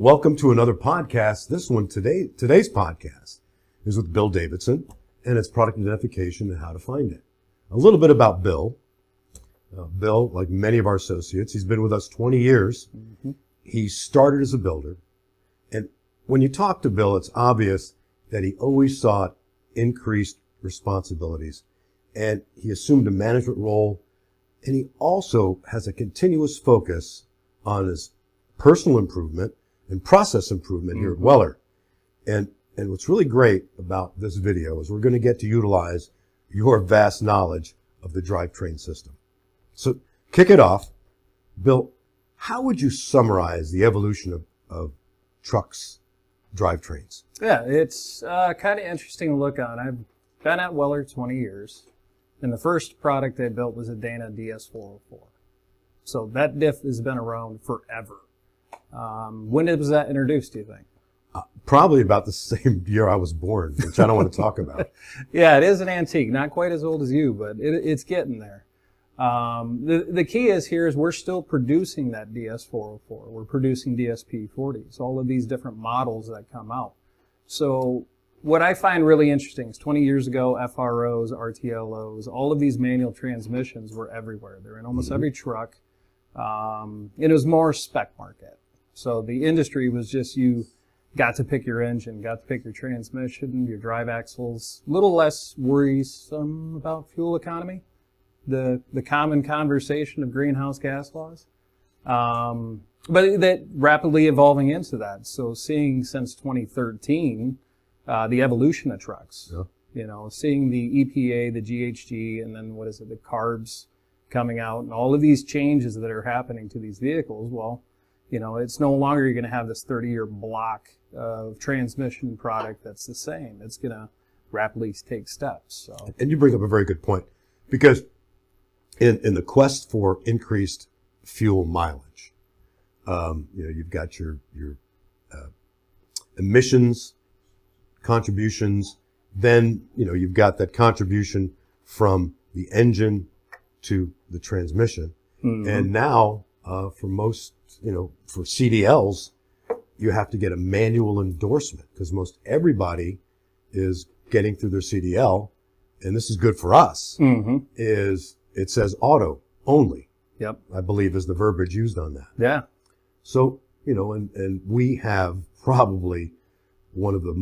Welcome to another podcast. This one today's podcast is with Bill Davidson, and it's product identification and how to find it. A little bit about Bill. Bill, like many of our associates, he's been with us 20 years. Mm-hmm. He started as a builder, and when you talk to Bill, it's obvious that he always sought increased responsibilities, and he assumed a management role, and he also has a continuous focus on his personal improvement and process improvement here at Weller. And what's really great about this video is we're going to get to utilize your vast knowledge of the drivetrain system. So kick it off. Bill, how would you summarize the evolution of trucks, drivetrains? Yeah, it's kind of interesting to look on. I've been at Weller 20 years, and the first product they built was a Dana DS404. So that diff has been around forever. When was that introduced, do you think? Probably about the same year I was born, which I don't want to talk about. Yeah, it is an antique. Not quite as old as you, but it's getting there. The key is we're still producing that DS404. We're producing DSP40s, all of these different models that come out. So what I find really interesting is 20 years ago, FROs, RTLOs, all of these manual transmissions were everywhere. They're in almost every truck. It was more spec market. So the industry was just you got to pick your engine, got to pick your transmission, your drive axles, a little less worrisome about fuel economy, the common conversation of greenhouse gas laws. But that rapidly evolving into that. So seeing since 2013, the evolution of trucks, seeing the EPA, the GHG, and then the CARBs coming out and all of these changes that are happening to these vehicles. Well, it's no longer you're going to have this 30-year block of transmission product that's the same. It's going to rapidly take steps. So. And you bring up a very good point, because in the quest for increased fuel mileage, you've got your emissions contributions. Then you've got that contribution from the engine to the transmission, and now for most for CDLs, you have to get a manual endorsement, because most everybody is getting through their CDL, and this is good for us, is it says auto only. Yep. I believe is the verbiage used on that. Yeah. So, and we have probably one of the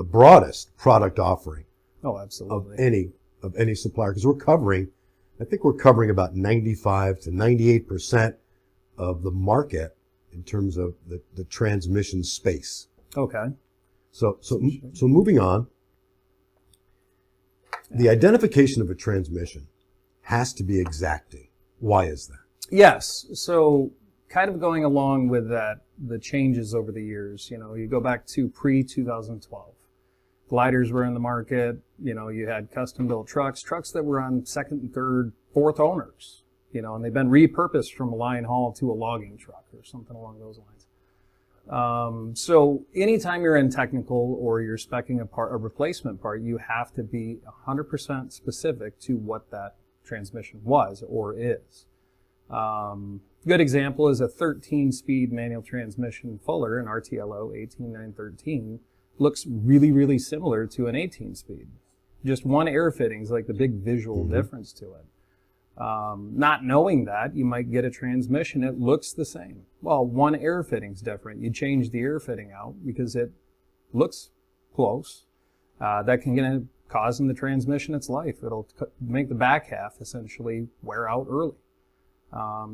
broadest product offering absolutely. of any supplier, because I think we're covering about 95 to 98% of the market in terms of the transmission space. Okay. So moving on, the identification of a transmission has to be exacting. Why is that? Yes. So kind of going along with that, the changes over the years, you go back to pre-2012. Gliders were in the market. You had custom-built trucks that were on second and third, fourth owners, and they've been repurposed from a line haul to a logging truck or something along those lines. So anytime you're in technical or you're speccing a replacement part, you have to be 100% specific to what that transmission was or is. Good example is a 13-speed manual transmission Fuller, an RTLO 18913, looks really, really similar to an 18-speed. Just one air fitting is like the big visual difference to it. Not knowing that, you might get a transmission, it looks the same. Well, one air fitting's different. You change the air fitting out because it looks close. That can cause in the transmission its life. It'll make the back half essentially wear out early.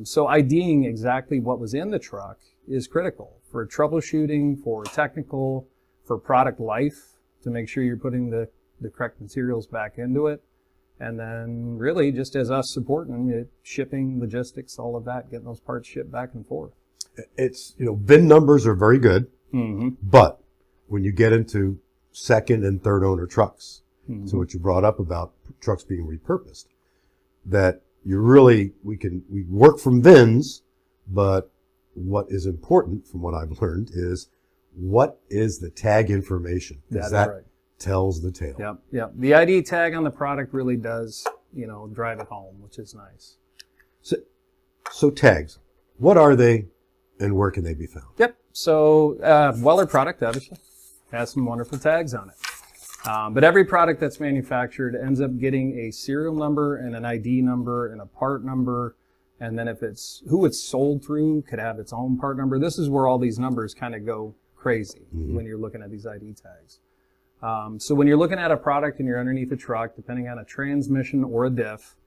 So IDing exactly what was in the truck is critical for troubleshooting, for technical, for product life, to make sure you're putting the correct materials back into it. And then really just as us supporting it, shipping, logistics, all of that, getting those parts shipped back and forth. It's, VIN numbers are very good, but when you get into second and third owner trucks, so what you brought up about trucks being repurposed, that we work from VINs, but what is important from what I've learned is what is the tag information? Because that tells the tale. Yep. The ID tag on the product really does, drive it home, which is nice. So tags, what are they and where can they be found? Yep. So Weller product, obviously, has some wonderful tags on it. But every product that's manufactured ends up getting a serial number and an ID number and a part number. And then if it's who it's sold through could have its own part number. This is where all these numbers kind of go crazy when you're looking at these ID tags. So when you're looking at a product and you're underneath a truck, depending on a transmission or a diff,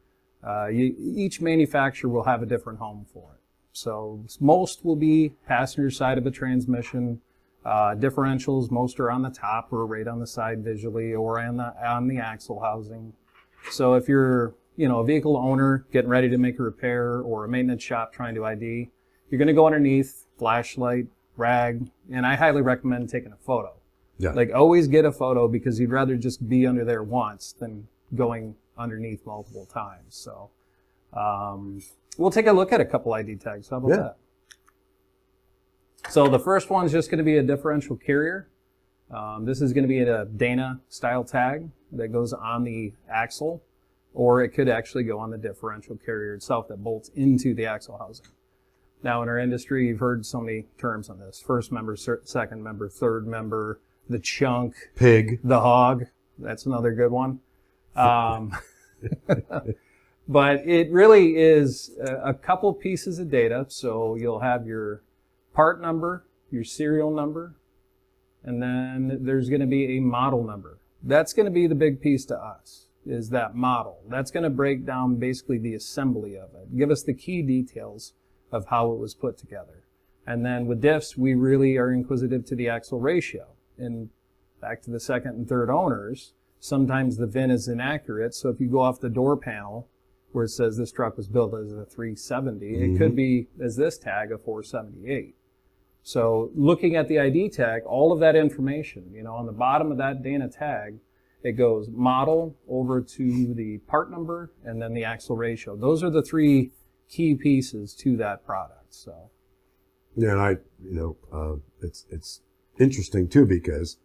each manufacturer will have a different home for it. So most will be passenger side of a transmission. Differentials, most are on the top or right on the side visually or on the axle housing. So if you're a vehicle owner getting ready to make a repair or a maintenance shop trying to ID, you're going to go underneath, flashlight, rag, and I highly recommend taking a photo. Yeah. Like always get a photo because you'd rather just be under there once than going underneath multiple times. So we'll take a look at a couple ID tags. How about that? So the first one's just going to be a differential carrier. This is going to be a Dana style tag that goes on the axle, or it could actually go on the differential carrier itself that bolts into the axle housing. Now in our industry, you've heard so many terms on this. First member, second member, third member, the chunk, pig, the hog. That's another good one. But it really is a couple pieces of data. So you'll have your part number, your serial number, and then there's going to be a model number. That's going to be the big piece to us, is that model. That's going to break down basically the assembly of it, give us the key details of how it was put together. And then with diffs, we really are inquisitive to the axle ratio. And back to the second and third owners, sometimes the VIN is inaccurate. So if you go off the door panel where it says this truck was built as a 370, it could be, as this tag, a 478. So looking at the ID tag, all of that information, on the bottom of that Dana tag, it goes model over to the part number and then the axle ratio. Those are the three key pieces to that product. So yeah, and it's interesting too because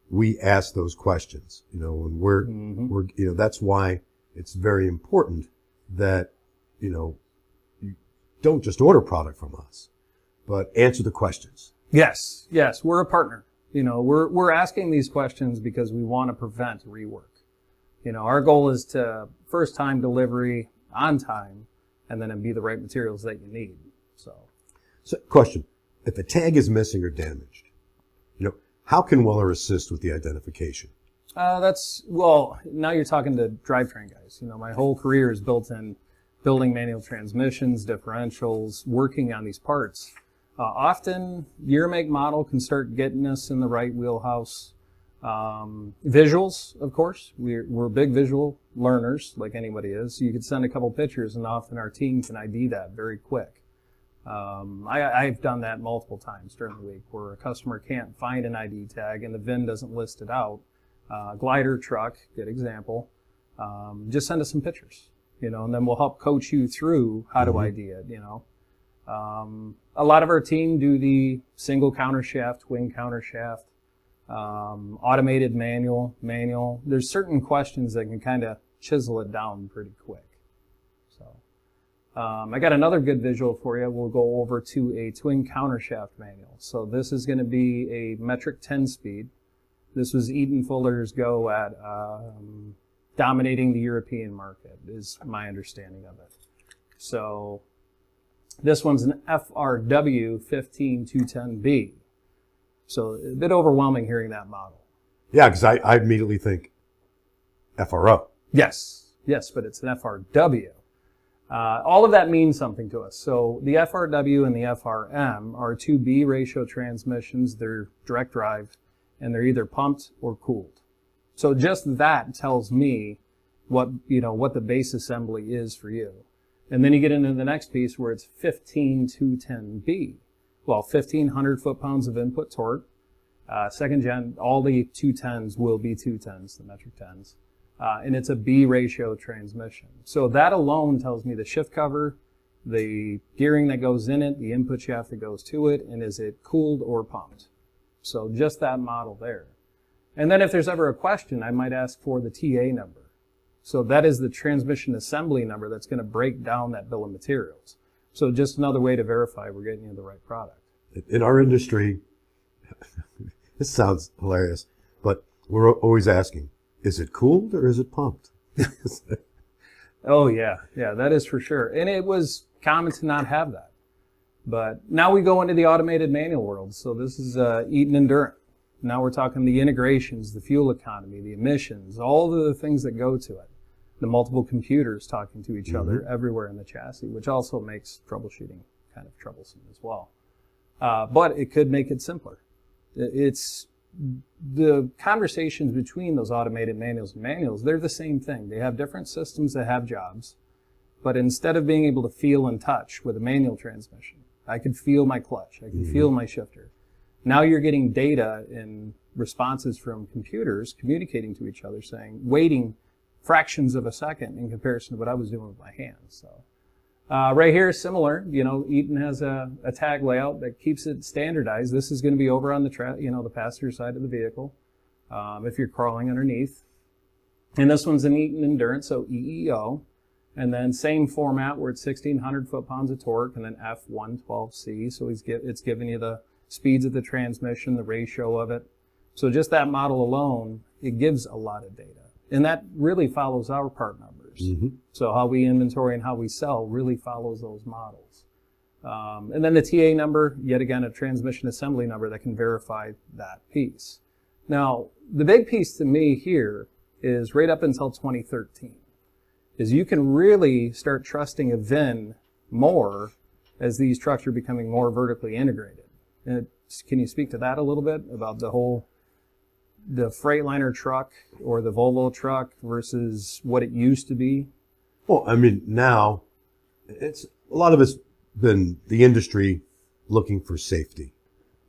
we ask those questions. When we're that's why it's very important that you don't just order product from us, but answer the questions. Yes, we're a partner. We're asking these questions because we want to prevent rework. Our goal is to first time delivery on time, and then be the right materials that you need. So question: if a tag is missing or damaged, how can Weller assist with the identification? Now you're talking to drivetrain guys. My whole career is built in building manual transmissions, differentials, working on these parts. Often, year, make, model can start getting us in the right wheelhouse. Visuals, of course. We're big visual learners, like anybody is. You could send a couple pictures, and often our team can ID that very quick. I've done that multiple times during the week, where a customer can't find an ID tag and the VIN doesn't list it out. Glider truck, good example. Just send us some pictures, and then we'll help coach you through how to ID it, A lot of our team do the single countershaft, twin countershaft, automated manual. There's certain questions that can kind of chisel it down pretty quick. So I got another good visual for you. We'll go over to a twin countershaft manual. So this is going to be a metric 10 speed. This was Eaton Fuller's go at dominating the European market, is my understanding of it. So this one's an FRW 15210B. So a bit overwhelming hearing that model. Yeah, because I immediately think FRO. Yes, but it's an FRW. All of that means something to us. So the FRW and the FRM are two B ratio transmissions. They're direct drive, and they're either pumped or cooled. So just that tells me what the base assembly is for you. And then you get into the next piece where it's 15210B. Well, 1,500 foot-pounds of input torque. Second gen, all the 210s will be 210s, the metric 10s. And it's a B ratio transmission. So that alone tells me the shift cover, the gearing that goes in it, the input shaft that goes to it, and is it cooled or pumped. So just that model there. And then if there's ever a question, I might ask for the TA number. So that is the transmission assembly number that's going to break down that bill of materials. So just another way to verify we're getting you the right product. In our industry, this sounds hilarious, but we're always asking, is it cooled or is it pumped? Oh, yeah. Yeah, that is for sure. And it was common to not have that. But now we go into the automated manual world. So this is Eaton Endurance. Now we're talking the integrations, the fuel economy, the emissions, all the things that go to it. The multiple computers talking to each other everywhere in the chassis, which also makes troubleshooting kind of troublesome as well. But it could make it simpler. It's the conversations between those automated manuals, they're the same thing. They have different systems that have jobs. But instead of being able to feel and touch with a manual transmission, I could feel my clutch, I could feel my shifter. Now you're getting data and responses from computers communicating to each other saying, waiting fractions of a second in comparison to what I was doing with my hands. So right here, similar, Eaton has a tag layout that keeps it standardized. This is going to be over on the the passenger side of the vehicle, if you're crawling underneath. And this one's an Eaton Endurance, so EEO. And then same format where it's 1,600 foot-pounds of torque, and then F112C. So it's giving you the speeds of the transmission, the ratio of it. So just that model alone, it gives a lot of data. And that really follows our part numbers. So how we inventory and how we sell really follows those models. And then the TA number, yet again, a transmission assembly number that can verify that piece. Now, the big piece to me here is right up until 2013. Is you can really start trusting a VIN more as these trucks are becoming more vertically integrated. And can you speak to that a little bit about the Freightliner truck or the Volvo truck versus what it used to be? Well, I mean, now a lot of it's been the industry looking for safety.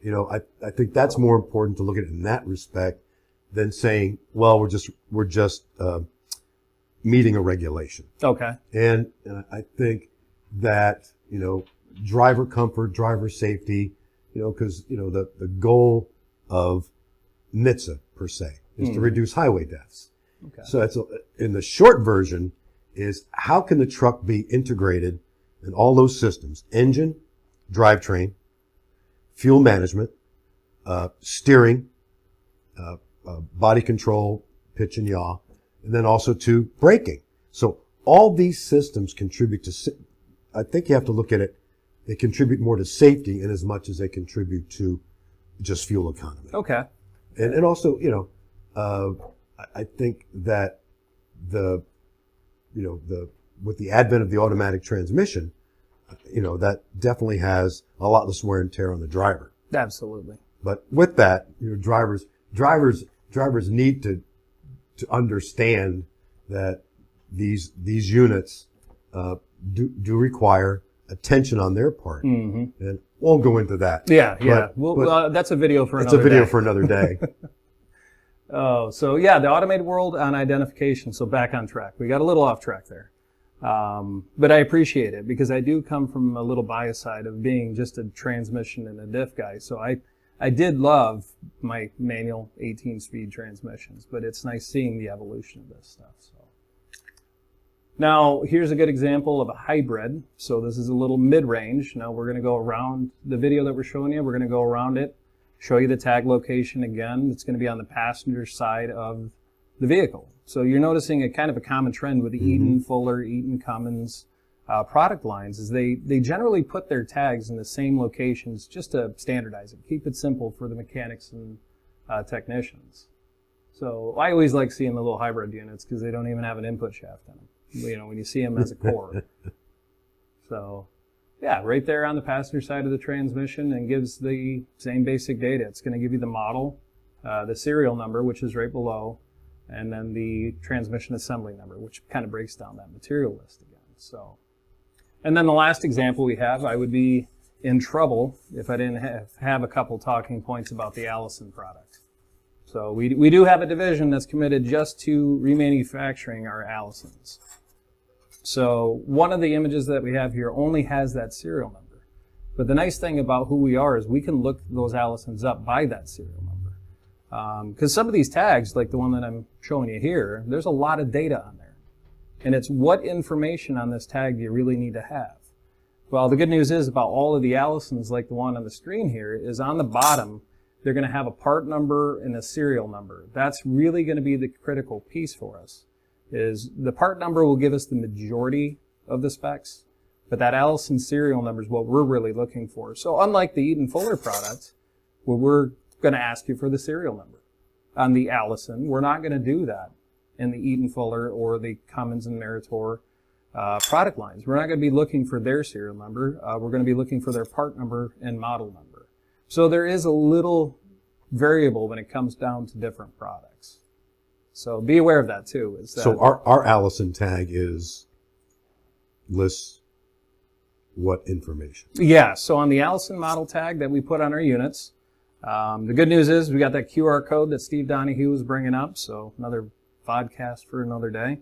I think that's more important to look at it in that respect than saying, well, we're just meeting a regulation. Okay. And I think that, driver comfort, driver safety, because, the goal of NHTSA per se is to reduce highway deaths. Okay. So in the short version is how can the truck be integrated in all those systems, engine, drivetrain, fuel management, steering, body control, pitch and yaw, and then also to braking. So all these systems contribute to, I think you have to look at it, they contribute more to safety in as much as they contribute to just fuel economy. Okay. And also, I think that with the advent of the automatic transmission, that definitely has a lot less wear and tear on the driver. Absolutely. But with that, drivers need to understand that these units do require attention on their part, and won't go into that. Yeah. Well, that's a video for another day. It's a video for another day. Oh, so yeah, the automated world on identification. So back on track. We got a little off track there. But I appreciate it because I do come from a little bias side of being just a transmission and a diff guy. So I did love my manual 18-speed transmissions, but it's nice seeing the evolution of this stuff. So now here's a good example of a hybrid. So this is a little mid-range. Now we're going to go around the video that we're showing you. We're going to go around it, show you the tag location again. It's going to be on the passenger side of the vehicle. So you're noticing a kind of a common trend with the Eaton, Fuller, Eaton, Cummins product lines is they generally put their tags in the same locations just to standardize it, keep it simple for the mechanics and technicians. So I always like seeing the little hybrid units because they don't even have an input shaft in them, when you see them as a core. So yeah, right there on the passenger side of the transmission and gives the same basic data. It's going to give you the model, the serial number, which is right below, and then the transmission assembly number, which kind of breaks down that material list again. So, and then the last example we have, I would be in trouble if I didn't have a couple talking points about the Allison product. So we do have a division that's committed just to remanufacturing our Allisons. So one of the images that we have here only has that serial number. But the nice thing about who we are is we can look those Allisons up by that serial number. Because some of these tags, like the one that I'm showing you here, there's a lot of data on there. And it's what information on this tag do you really need to have? Well, the good news is about all of the Allisons, like the one on the screen here, is on the bottom, they're going to have a part number and a serial number. That's really going to be the critical piece for us. Is the part number will give us the majority of the specs, but that Allison serial number is what we're really looking for. So unlike the Eaton Fuller product, where we're going to ask you for the serial number. On the Allison, we're not going to do that in the Eaton Fuller or the Cummins and Meritor product lines. We're not going to be looking for their serial number. We're going to be looking for their part number and model number. So there is a little variable when it comes down to different products. So be aware of that too. Is that, so our Allison tag lists what information? Yeah, so on the Allison model tag that we put on our units, the good news is we got that QR code that Steve Donahue was bringing up, so another podcast for another day.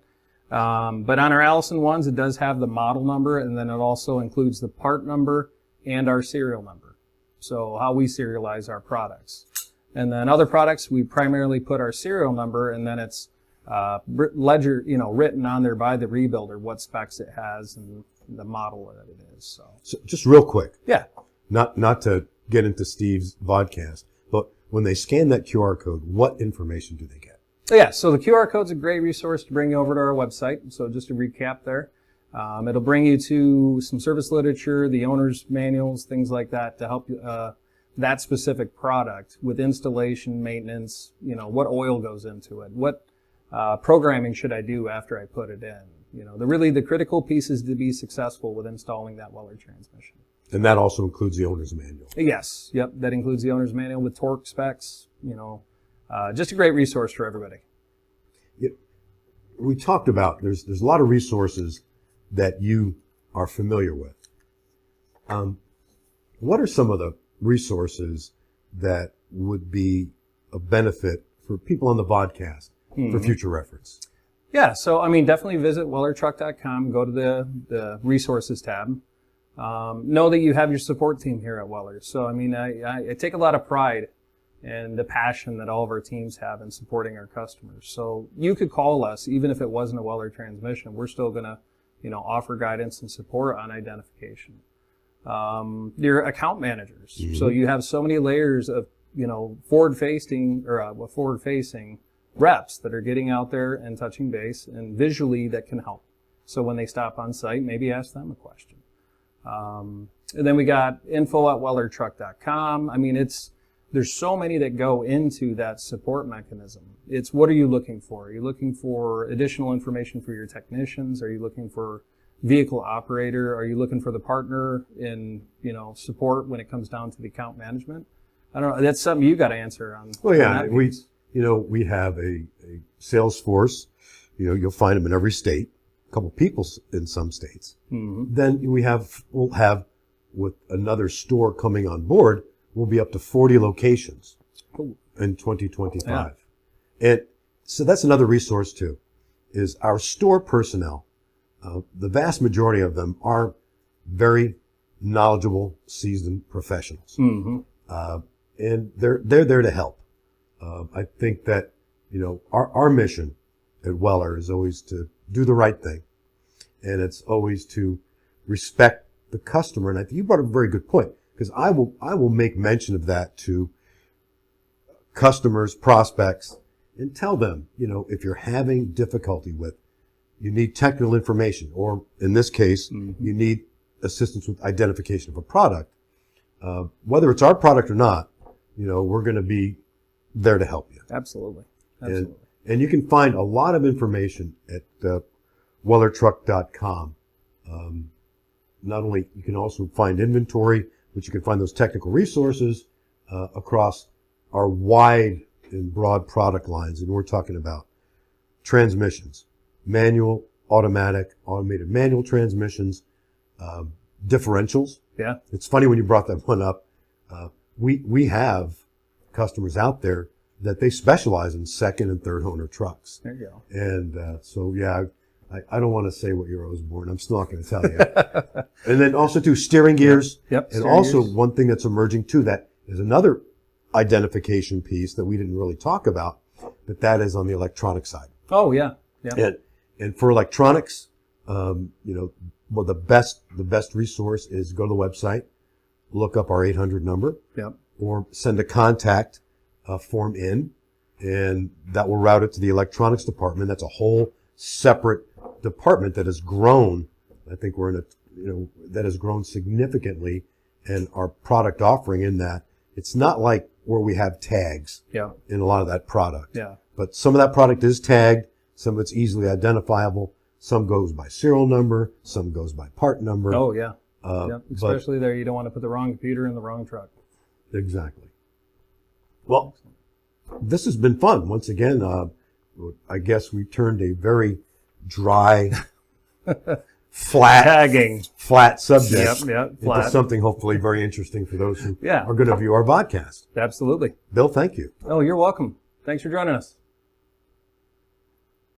But on our Allison ones, it does have the model number, and then it also includes the part number and our serial number. So how we serialize our products. And then other products, we primarily put our serial number, and then it's written on there by the rebuilder what specs it has and the model that it is. So just real quick. Yeah. Not to get into Steve's podcast, but when they scan that QR code, what information do they get? Yeah, so the QR code's a great resource to bring you over to our website. So just to recap there, it'll bring you to some service literature, the owner's manuals, things like that to help you, that specific product with installation, maintenance, what oil goes into it, what programming should I do after I put it in. The critical piece is to be successful with installing that Weller transmission. And that also includes the owner's manual. Yes, yep, that includes the owner's manual with torque specs, just a great resource for everybody. Yeah, we talked about there's a lot of resources that you are familiar with. What are some of the resources that would be a benefit for people on the podcast for future reference? Yeah, so definitely visit wellertruck.com, go to the resources tab. Know that you have your support team here at Weller. So I take a lot of pride in the passion that all of our teams have in supporting our customers. So you could call us even if it wasn't a Weller transmission. We're still going to offer guidance and support on identification. Your account managers. Mm-hmm. So you have so many layers of forward-facing reps that are getting out there and touching base and visually that can help. So when they stop on site, maybe ask them a question. And then we got info@wellertruck.com. There's so many that go into that support mechanism. It's what are you looking for? Are you looking for additional information for your technicians? Are you looking for vehicle operator? Are you looking for the partner in, support when it comes down to the account management? I don't know. That's something you got to answer on. Well, yeah, we have a sales force. You'll find them in every state. A couple people in some states. Mm-hmm. Then we'll have with another store coming on board, we'll be up to 40 locations in 2025. Yeah. And so that's another resource too, is our store personnel. The vast majority of them are very knowledgeable, seasoned professionals. Mm-hmm. And they're there to help. I think that, our mission at Weller is always to do the right thing. And it's always to respect the customer. And I think you brought up a very good point, because I will make mention of that to customers, prospects, and tell them, if you're having difficulty you need technical information, or in this case, mm-hmm. you need assistance with identification of a product, whether it's our product or not, we're going to be there to help you. Absolutely. And you can find a lot of information at wellertruck.com. Not only, you can also find inventory, but you can find those technical resources across our wide and broad product lines. And we're talking about transmissions, manual, automatic, automated manual transmissions, differentials. Yeah. It's funny when you brought that one up. We have customers out there that they specialize in second and third owner trucks. There you go. And so, yeah, I don't want to say what year I was born. I'm still not going to tell you. And then also, too, steering gears. Yep. And also, one thing that's emerging, too, that is another identification piece that we didn't really talk about, but that is on the electronic side. Oh, yeah. Yeah. And for electronics, well, the best resource is go to the website, look up our 800 number, Yep. or send a contact form in, and that will route it to the electronics department. That's a whole separate department that has grown. I think we're in a, that has grown significantly, and our product offering in that, it's not like where we have tags Yeah. in a lot of that product. Yeah. But some of that product is tagged, some of it's easily identifiable, some goes by serial number, some goes by part number. Oh, yeah. Yep. But- Especially there, you don't want to put the wrong computer in the wrong truck. Exactly. Well, this has been fun. Once again, I guess we turned a very dry, flat subject Yep. into Flat. something hopefully very interesting for those who Yeah. are going to view our podcast. Absolutely. Bill, thank you. Oh, you're welcome. Thanks for joining us.